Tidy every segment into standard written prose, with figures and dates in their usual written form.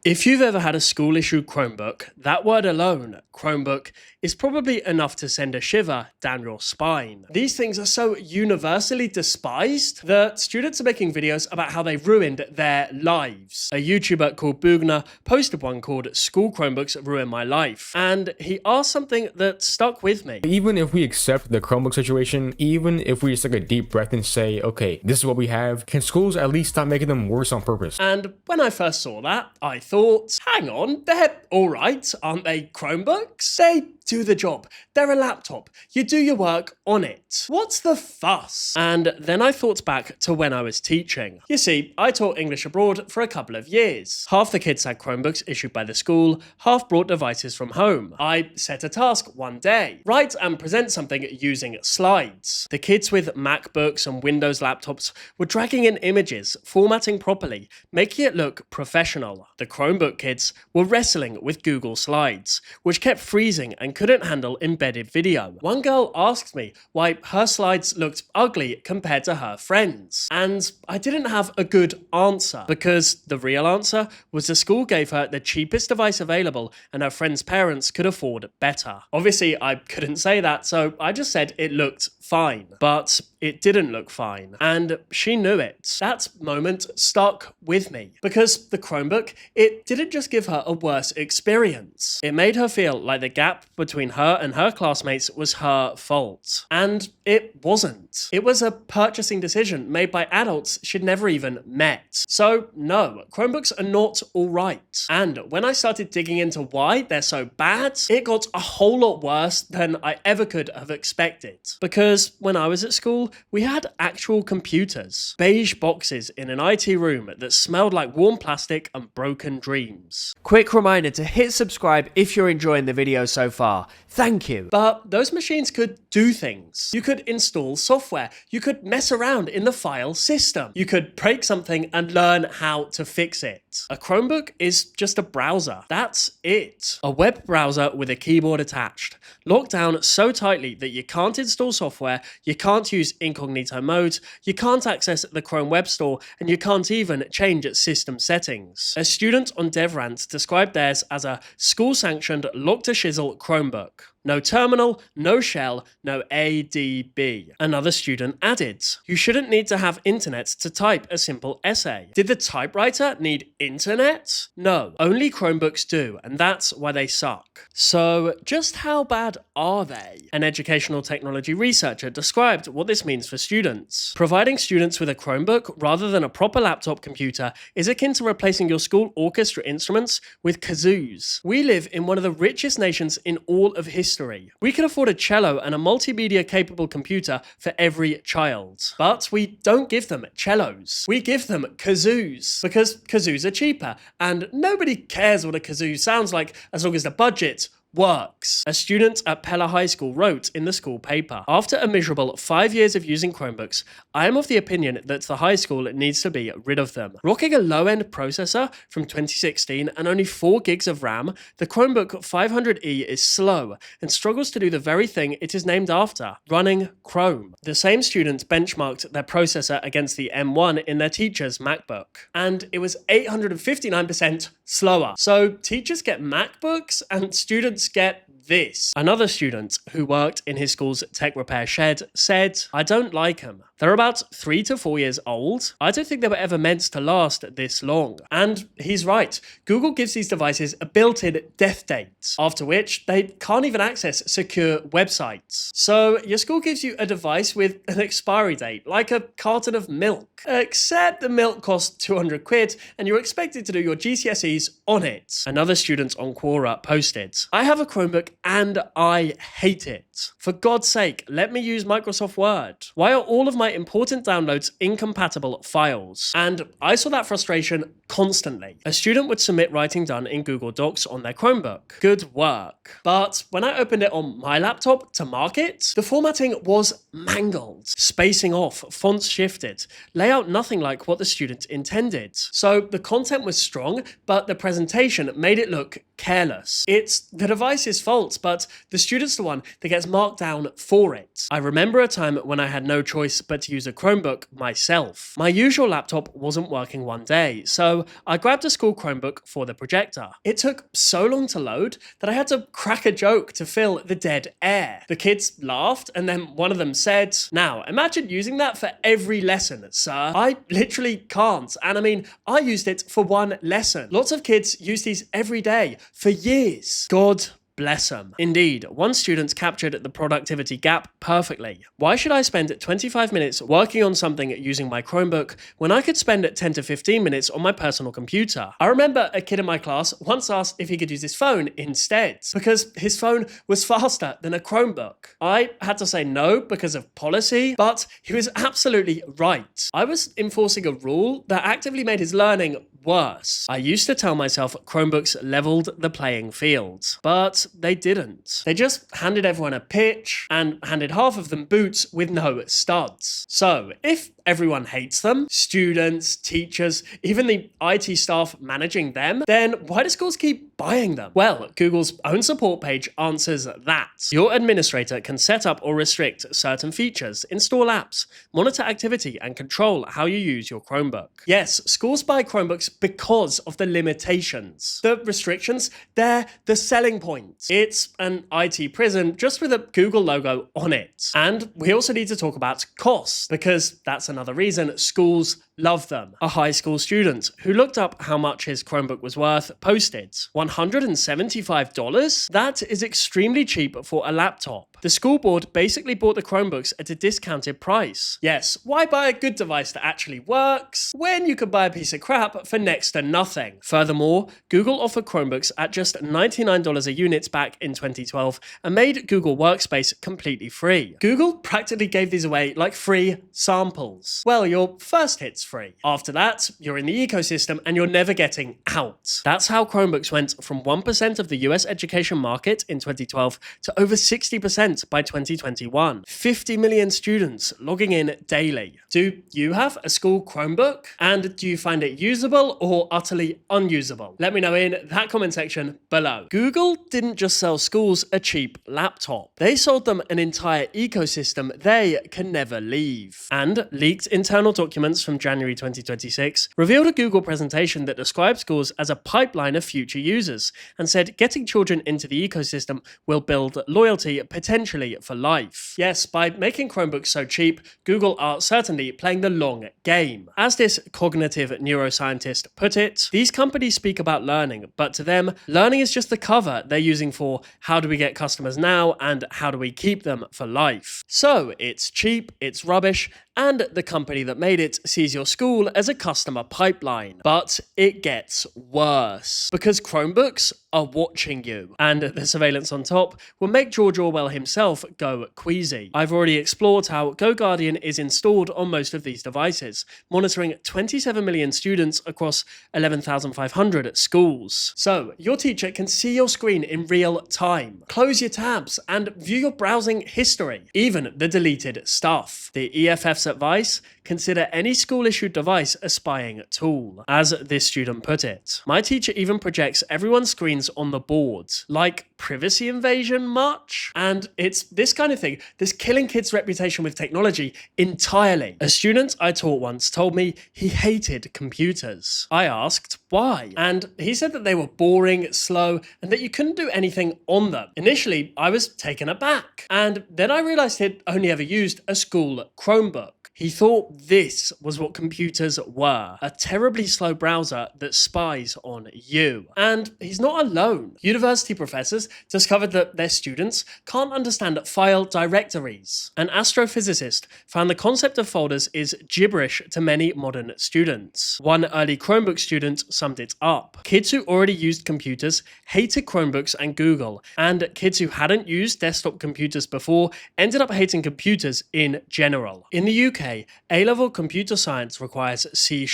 If you've ever had a school-issued Chromebook, that word alone, Chromebook, is probably enough to send a shiver down your spine. These things are so universally despised that students are making videos about how they ruined their lives. A YouTuber called Bugner posted one called "School Chromebooks Ruin My Life," and he asked something that stuck with me. Even if we accept the Chromebook situation, even if we just take a deep breath and say, okay, this is what we have, can schools at least stop making them worse on purpose? And when I first saw that, I thought, hang on, they're alright, aren't they Chromebooks? They do the job. They're a laptop. You do your work on it. What's the fuss? And then I thought back to when I was teaching. You see, I taught English abroad for a couple of years. Half the kids had Chromebooks issued by the school, half brought devices from home. I set a task one day. Write and present something using slides. The kids with MacBooks and Windows laptops were dragging in images, formatting properly, making it look professional. The Chromebook kids were wrestling with Google Slides, which kept freezing and couldn't handle embedded video. One girl asked me why her slides looked ugly compared to her friends, and I didn't have a good answer, because the real answer was the school gave her the cheapest device available and her friends' parents could afford better. Obviously, I couldn't say that, so I just said it looked fine, but it didn't look fine, and she knew it. That moment stuck with me, because the Chromebook, it didn't just give her a worse experience. It made her feel like the gap between her and her classmates was her fault. And it wasn't. It was a purchasing decision made by adults she'd never even met. So no, Chromebooks are not alright. And when I started digging into why they're so bad, it got a whole lot worse than I ever could have expected. Because when I was at school, we had actual computers. Beige boxes in an IT room that smelled like warm plastic and broken dreams. Quick reminder to hit subscribe if you're enjoying the video so far. Thank you. But those machines could do things. You could install software. You could mess around in the file system. You could break something and learn how to fix it. A Chromebook is just a browser. That's it. A web browser with a keyboard attached. Locked down so tightly that you can't install software, you can't use incognito mode, you can't access the Chrome Web Store, and you can't even change system settings. A student on DevRant described theirs as a school-sanctioned lock-to-shizzle Chromebook. No terminal, no shell, no ADB. Another student added, you shouldn't need to have internet to type a simple essay. Did the typewriter need internet? No, only Chromebooks do, and that's why they suck. So just how bad are they? An educational technology researcher described what this means for students. Providing students with a Chromebook rather than a proper laptop computer is akin to replacing your school orchestra instruments with kazoos. We live in one of the richest nations in all of history. We can afford a cello and a multimedia capable computer for every child. But we don't give them cellos. We give them kazoos, because kazoos are cheaper, and nobody cares what a kazoo sounds like as long as the budget works. A student at Pella High School wrote in the school paper, after a miserable 5 years of using Chromebooks, I am of the opinion that the high school needs to be rid of them. Rocking a low-end processor from 2016 and only 4 gigs of RAM, the Chromebook 500E is slow and struggles to do the very thing it is named after, running Chrome. The same student benchmarked their processor against the M1 in their teacher's MacBook, and it was 859% slower. So teachers get MacBooks and students get this. Another student who worked in his school's tech repair shed said, I don't like them. They're about 3 to 4 years old. I don't think they were ever meant to last this long. And he's right. Google gives these devices a built-in death date, after which they can't even access secure websites. So your school gives you a device with an expiry date, like a carton of milk. Except the milk costs 200 quid and you're expected to do your GCSEs on it. Another student on Quora posted, I have a Chromebook and I hate it. For God's sake, let me use Microsoft Word. Why are all of my important downloads incompatible files? And I saw that frustration constantly. A student would submit writing done in Google Docs on their Chromebook. Good work. But when I opened it on my laptop to mark it, the formatting was mangled. Spacing off, fonts shifted, layout nothing like what the student intended. So the content was strong, but the presentation made it look careless. It's the device's fault, but the student's the one that gets marked down for it. I remember a time when I had no choice but to use a Chromebook myself. My usual laptop wasn't working one day, so I grabbed a school Chromebook for the projector. It took so long to load that I had to crack a joke to fill the dead air. The kids laughed, and then one of them said, "Now, imagine using that for every lesson, sir." I literally can't, and I mean, I used it for one lesson. Lots of kids use these every day for years. God bless them. Indeed, one student captured the productivity gap perfectly. Why should I spend 25 minutes working on something using my Chromebook when I could spend 10 to 15 minutes on my personal computer? I remember a kid in my class once asked if he could use his phone instead, because his phone was faster than a Chromebook. I had to say no because of policy, but he was absolutely right. I was enforcing a rule that actively made his learning worse. I used to tell myself Chromebooks leveled the playing field, but they didn't. They just handed everyone a pitch and handed half of them boots with no studs. So, if everyone hates them, students, teachers, even the IT staff managing them, then why do schools keep buying them? Well, Google's own support page answers that. Your administrator can set up or restrict certain features, install apps, monitor activity, and control how you use your Chromebook. Yes, schools buy Chromebooks because of the limitations. The restrictions, they're the selling point. It's an IT prison just with a Google logo on it. And we also need to talk about costs, because that's another reason schools love them. A high school student who looked up how much his Chromebook was worth posted $175? That is extremely cheap for a laptop. The school board basically bought the Chromebooks at a discounted price. Yes, why buy a good device that actually works when you could buy a piece of crap for next to nothing? Furthermore, Google offered Chromebooks at just $99 a unit back in 2012 and made Google Workspace completely free. Google practically gave these away like free samples. Well, your first hit's free. After that, you're in the ecosystem and you're never getting out. That's how Chromebooks went from 1% of the US education market in 2012 to over 60% by 2021. 50 million students logging in daily. Do you have a school Chromebook? And do you find it usable or utterly unusable? Let me know in that comment section below. Google didn't just sell schools a cheap laptop. They sold them an entire ecosystem they can never leave. And leaked internal documents from January 2026 revealed a Google presentation that described schools as a pipeline of future users and said getting children into the ecosystem will build loyalty potentially for life. Yes, by making Chromebooks so cheap, Google are certainly playing the long game. As this cognitive neuroscientist put it, these companies speak about learning, but to them, learning is just the cover they're using for how do we get customers now and how do we keep them for life. So it's cheap, it's rubbish, and the company that made it sees your school as a customer pipeline. But it gets worse, because Chromebooks are watching you, and the surveillance on top will make George Orwell himself go queasy. I've already explored how GoGuardian is installed on most of these devices, monitoring 27 million students across 11,500 schools. So your teacher can see your screen in real time, close your tabs, and view your browsing history, even the deleted stuff. The EFF's advice: consider any school-issued device a spying tool. As this student put it, my teacher even projects everyone's screens on the board. Like privacy invasion much? And it's this kind of thing that's killing kids' reputation with technology entirely. A student I taught once told me he hated computers. I asked why, and he said that they were boring, slow, and that you couldn't do anything on them. Initially, I was taken aback, and then I realized he'd only ever used a school Chromebook. He thought this was what computers were, a terribly slow browser that spies on you. And he's not alone. University professors discovered that their students can't understand file directories. An astrophysicist found the concept of folders is gibberish to many modern students. One early Chromebook student summed it up. Kids who already used computers hated Chromebooks and Google, and kids who hadn't used desktop computers before ended up hating computers in general. In the UK, A-level computer science requires C#,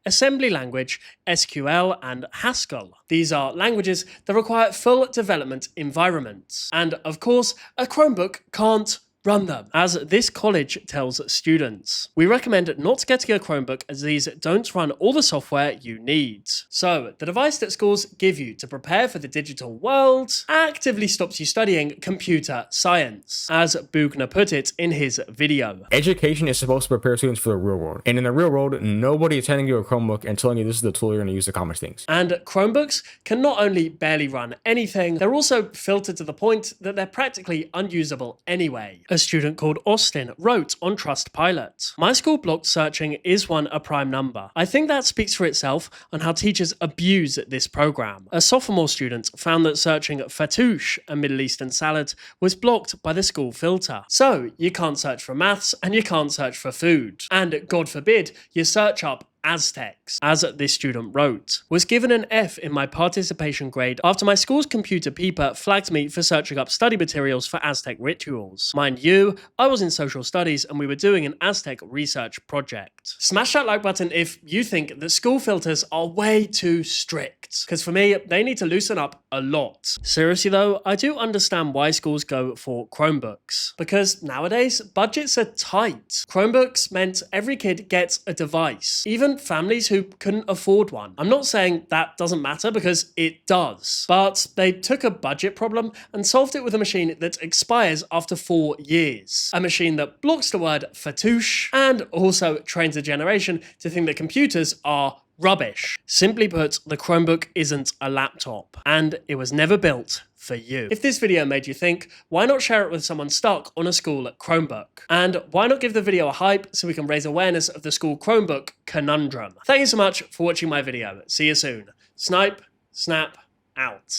assembly language, SQL, and Haskell. These are languages that require full development environments. And of course, a Chromebook can't run them. As this college tells students, we recommend not getting a Chromebook as these don't run all the software you need. So, the device that schools give you to prepare for the digital world actively stops you studying computer science, as Bugner put it in his video. Education is supposed to prepare students for the real world. And in the real world, nobody is handing you a Chromebook and telling you this is the tool you're going to use to accomplish things. And Chromebooks can not only barely run anything, they're also filtered to the point that they're practically unusable anyway. A student called Austin wrote on Trustpilot, "My school blocked searching is one a prime number. I think that speaks for itself on how teachers abuse this program." A sophomore student found that searching fattoush, a Middle Eastern salad, was blocked by the school filter. So you can't search for maths and you can't search for food. And God forbid you search up Aztecs. As this student wrote, "Was given an F in my participation grade after my school's computer peeper flagged me for searching up study materials for Aztec rituals. Mind you, I was in social studies and we were doing an Aztec research project." Smash that like button if you think that school filters are way too strict, because for me, they need to loosen up a lot. Seriously though, I do understand why schools go for Chromebooks, because nowadays, budgets are tight. Chromebooks meant every kid gets a device, even families who couldn't afford one. I'm not saying that doesn't matter, because it does, but they took a budget problem and solved it with a machine that expires after 4 years. A machine that blocks the word fattoush and also trains a generation to think that computers are rubbish. Simply put, the Chromebook isn't a laptop, and it was never built for you. If this video made you think, why not share it with someone stuck on a school Chromebook? And why not give the video a hype so we can raise awareness of the school Chromebook conundrum? Thank you so much for watching my video. See you soon. Snipe, snap, out.